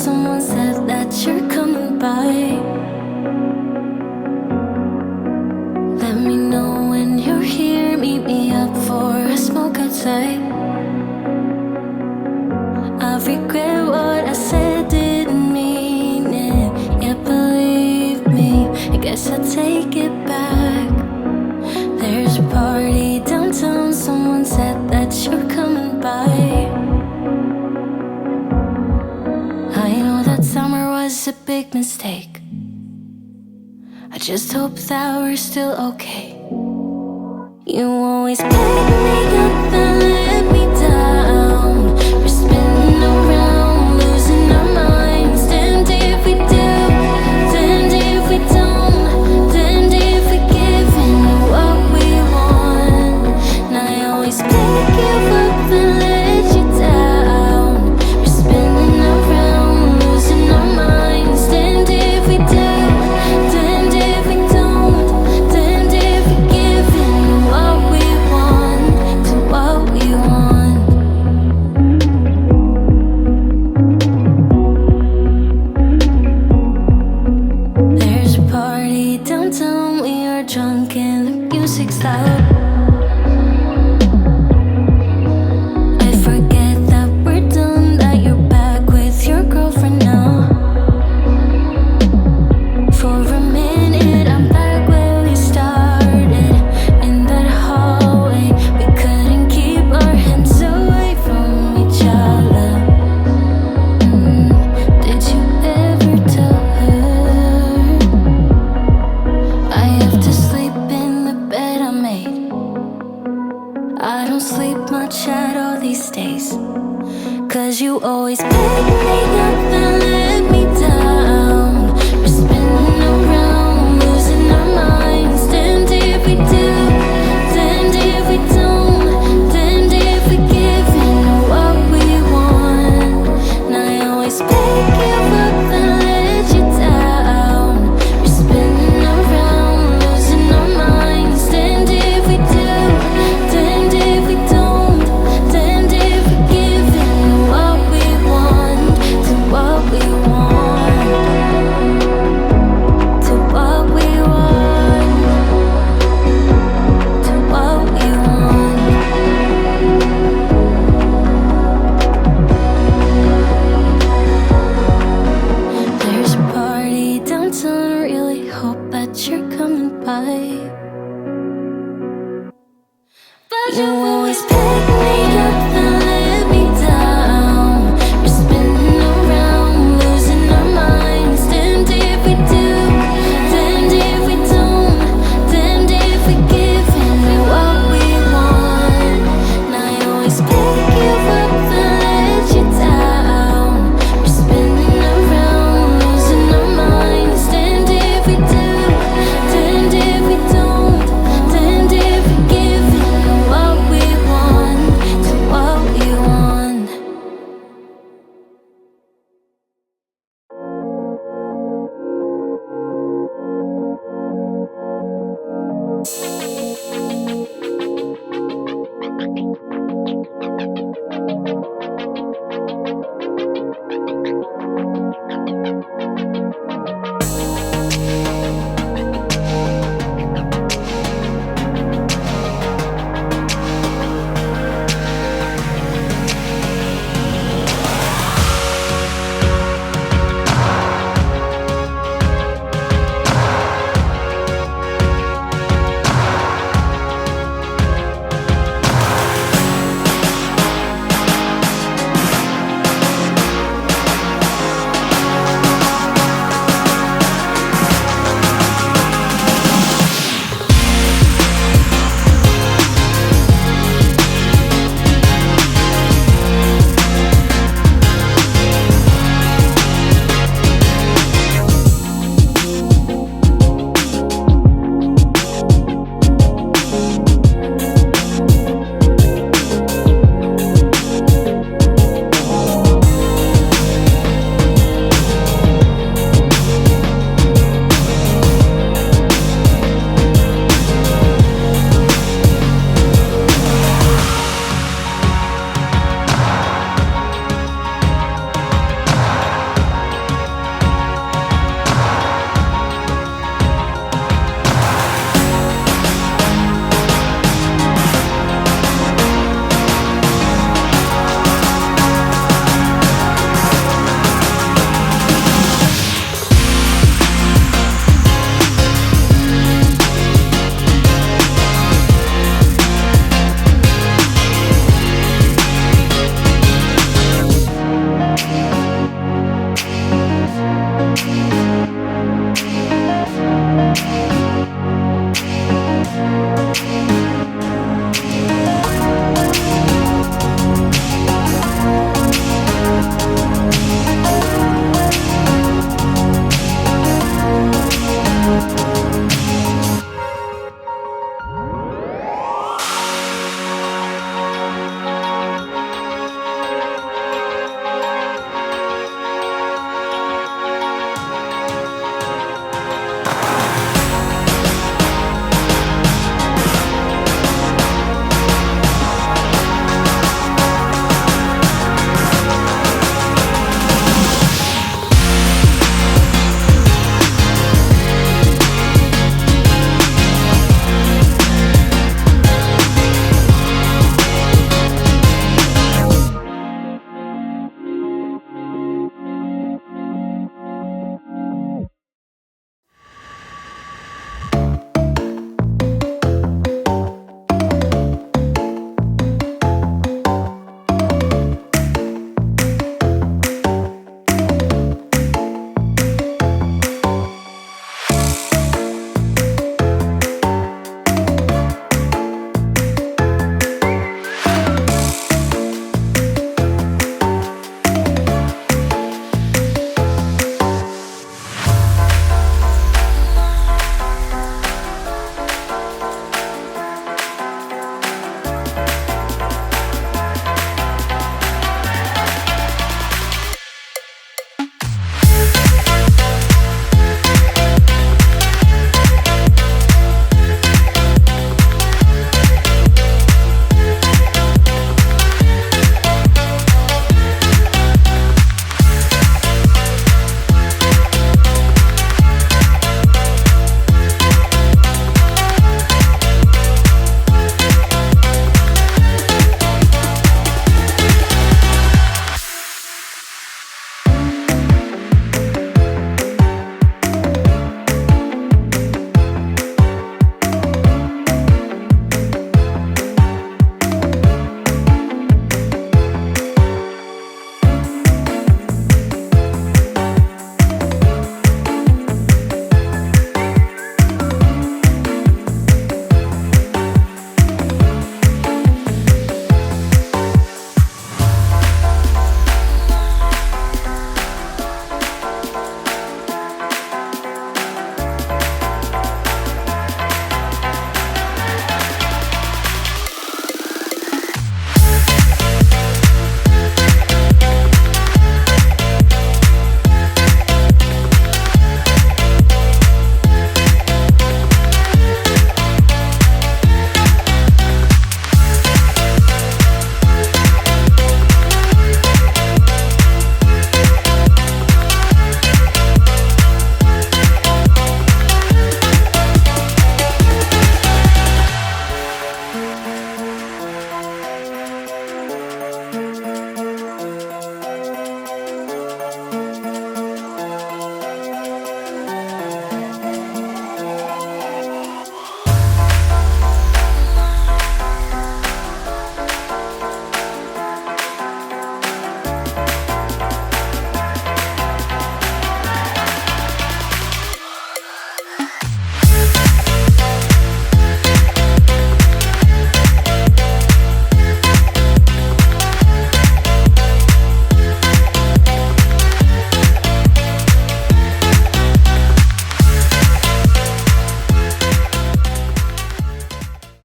someone said that you're coming by. Let me know when you're here, meet me up for a smoke outside. I regret what I said, didn't mean it. Yeah, believe me, I guess I'll take it back. There's a party downtown, someone said that you're coming by. I know that summer was a big mistake. I just hope that we're still okay. You always pick me up and let me down. We're spinning around, losing our minds. Damned if we do, damned if we don't, damned if we give in what we want. And I always pick you up and let you down. We're spinning around, losing our minds. Damned if we do, damned if we don't, damned if we give in what we want, to what we want. There's a party downtown, we are drunk and the music's loud. I forget that we're done, that you're back with your girlfriend now. For a minute, I'm back where we started, in that hallway. We couldn't keep our hands away from each other. Did you ever tell her I have to sleep in the bed I made? I don't sleep much at all these days, 'cause you always pick me up and let me down. We're spinning around, losing our minds. Damned if we do, damned if we don't, damned if we give in what we want. And I always pick you up and let you down. We're spinning around, losing our minds. Damned if we do, damned if we don't, damned if we give in what we want, to what we want, to what we want, to what we want. There's a party downtown, really hope that you're coming by. But you always pick me